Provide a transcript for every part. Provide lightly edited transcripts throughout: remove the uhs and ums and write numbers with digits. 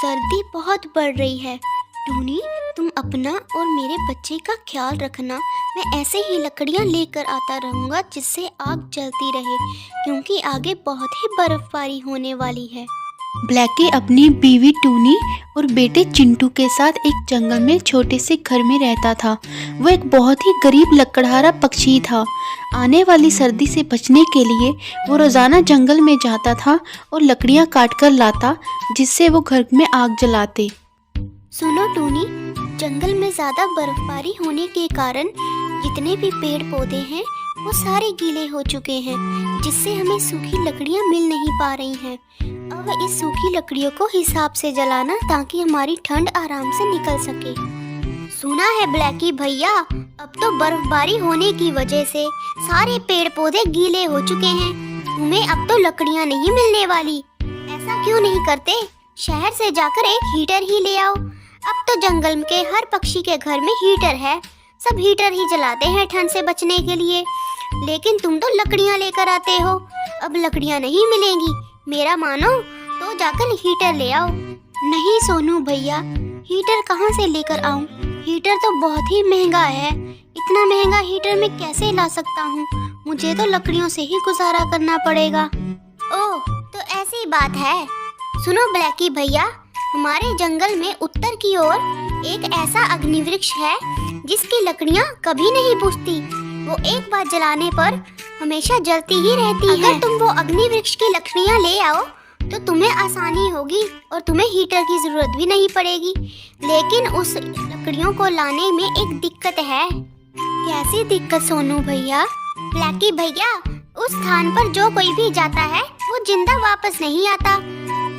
सर्दी बहुत बढ़ रही है। टूनी, तुम अपना और मेरे बच्चे का ख्याल रखना। मैं ऐसे ही लकड़ियाँ लेकर आता रहूँगा जिससे आग जलती रहे, क्योंकि आगे बहुत ही बर्फबारी होने वाली है। ब्लैकी अपनी बीवी टूनी और बेटे चिंटू के साथ एक जंगल में छोटे से घर में रहता था। वो एक बहुत ही गरीब लकड़हारा पक्षी था। आने वाली सर्दी से बचने के लिए वो रोज़ाना जंगल में जाता था और लकड़ियाँ काट कर लाता, जिससे वो घर में आग जलाते। सुनो टूनी, जंगल में ज़्यादा बर्फबारी होने के कारण जितने भी पेड़ पौधे हैं वो सारे गीले हो चुके हैं, जिससे हमें सूखी लकड़ियाँ मिल नहीं पा रही हैं। अब इस सूखी लकड़ियों को हिसाब से जलाना ताकि हमारी ठंड आराम से निकल सके। सुना है ब्लैकी भैया, अब तो बर्फबारी होने की वजह से सारे पेड़ पौधे गीले हो चुके हैं। तुम्हें अब तो लकड़ियाँ नहीं मिलने वाली। ऐसा क्यों नहीं करते, शहर से जाकर एक हीटर ही ले आओ। अब तो जंगल के हर पक्षी के घर में हीटर है, सब हीटर ही जलाते हैं ठंड से बचने के लिए। लेकिन तुम तो लकड़ियाँ लेकर आते हो, अब लकड़ियाँ नहीं मिलेंगी। मेरा मानो तो जाकर हीटर ले आओ। नहीं सोनू भैया, हीटर कहाँ से लेकर आऊँ? हीटर तो बहुत ही महंगा है। इतना महंगा हीटर मैं कैसे ला सकता हूँ? मुझे तो लकड़ियों से ही गुजारा करना पड़ेगा। ओह, तो ऐसी बात है। सुनो ब्लैकी भैया, हमारे जंगल में उत्तर की ओर एक ऐसा अग्निवृक्ष है जिसकी लकड़ियाँ कभी नहीं बुझती। वो एक बार जलाने पर हमेशा जलती ही रहती है। अगर तुम वो अग्निवृक्ष की लकड़ियाँ ले आओ तो तुम्हें आसानी होगी और तुम्हें हीटर की जरूरत भी नहीं पड़ेगी। लेकिन उस लकड़ियों को लाने में एक दिक्कत है। कैसी दिक्कत सोनू भैया? ब्लैकी भैया, उस स्थान पर जो कोई भी जाता है वो जिंदा वापस नहीं आता।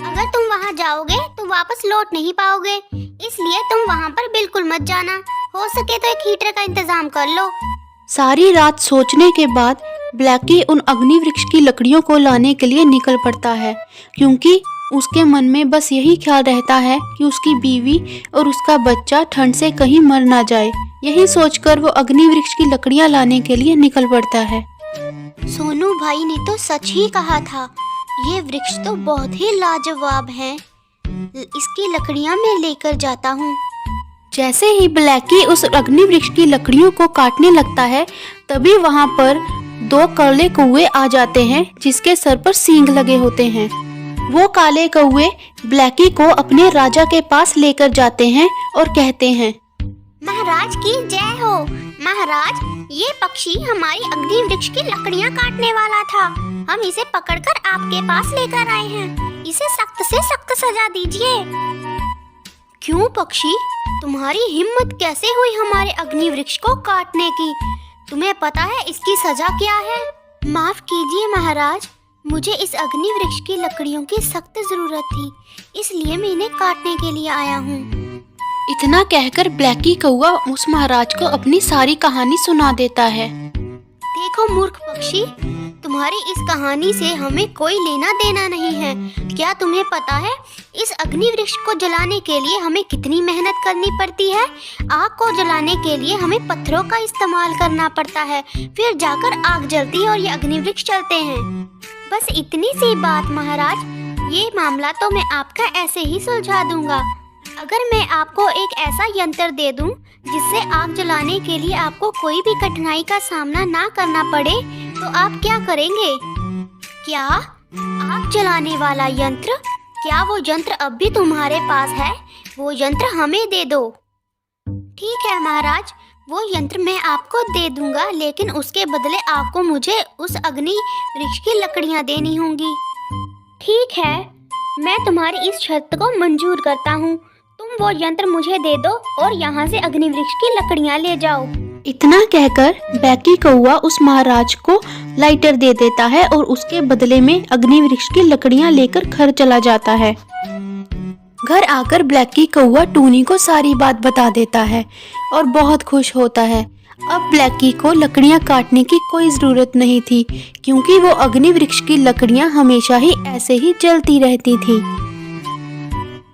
अगर तुम वहाँ जाओगे तो वापस लौट नहीं पाओगे, इसलिए तुम वहाँ पर बिल्कुल मत जाना। हो सके तो एक हीटर का इंतजाम कर लो। सारी रात सोचने के बाद ब्लैकी उन अग्निवृक्ष की लकड़ियों को लाने के लिए निकल पड़ता है, क्योंकि उसके मन में बस यही ख्याल रहता है कि उसकी बीवी और उसका बच्चा ठंड से कहीं मर ना जाए। यही सोचकर वो अग्निवृक्ष की लकड़ियाँ लाने के लिए निकल पड़ता है। सोनू भाई ने तो सच ही कहा था, ये वृक्ष तो बहुत ही लाजवाब है। इसकी लकड़ियाँ मैं लेकर जाता हूँ। जैसे ही ब्लैकी उस अग्निवृक्ष की लकड़ियों को काटने लगता है, तभी वहाँ पर दो काले कौवे आ जाते हैं जिसके सर पर सींग लगे होते हैं। वो काले कौवे ब्लैकी को अपने राजा के पास लेकर जाते हैं और कहते हैं, महाराज की जय हो। महाराज, ये पक्षी हमारी अग्निवृक्ष की लकड़ियाँ काटने वाला था। हम इसे पकड़कर आपके पास लेकर आए हैं। इसे सख्त से सख्त सजा दीजिए। क्यों पक्षी, तुम्हारी हिम्मत कैसे हुई हमारे अग्निवृक्ष को काटने की? तुम्हें पता है इसकी सजा क्या है? माफ कीजिए महाराज, मुझे इस अग्निवृक्ष की लकड़ियों की सख्त जरूरत थी, इसलिए मैं इन्हें काटने के लिए आया हूँ। इतना कहकर ब्लैकी कौवा उस महाराज को अपनी सारी कहानी सुना देता है। देखो मूर्ख पक्षी, तुम्हारी इस कहानी से हमें कोई लेना देना नहीं है। क्या तुम्हें पता है इस अग्निवृक्ष को जलाने के लिए हमें कितनी मेहनत करनी पड़ती है? आग को जलाने के लिए हमें पत्थरों का इस्तेमाल करना पड़ता है, फिर जाकर आग जलती है और ये अग्निवृक्ष चलते हैं। बस इतनी सी बात महाराज, ये मामला तो मैं आपका ऐसे ही सुलझा दूंगा। अगर मैं आपको एक ऐसा यंत्र दे दूं जिससे आग जलाने के लिए आपको कोई भी कठिनाई का सामना ना करना पड़े, तो आप क्या करेंगे? क्या आग जलाने वाला यंत्र? क्या वो यंत्र अब भी तुम्हारे पास है? वो यंत्र हमें दे दो। ठीक है महाराज, वो यंत्र मैं आपको दे दूंगा, लेकिन उसके बदले आपको मुझे उस अग्नि वृक्ष की लकड़ियाँ देनी होंगी। ठीक है, मैं तुम्हारी इस शर्त को मंजूर करता हूँ। तुम वो यंत्र मुझे दे दो और यहाँ से अग्निवृक्ष की लकड़ियाँ ले जाओ। इतना कहकर ब्लैकी कौवा उस महाराज को लाइटर दे देता है और उसके बदले में अग्निवृक्ष की लकड़ियाँ लेकर घर चला जाता है। घर आकर ब्लैकी कौवा टूनी को सारी बात बता देता है और बहुत खुश होता है। अब ब्लैकी को लकड़ियाँ काटने की कोई जरूरत नहीं थी, क्योंकि वो अग्निवृक्ष की लकड़ियाँ हमेशा ही ऐसे ही जलती रहती थी।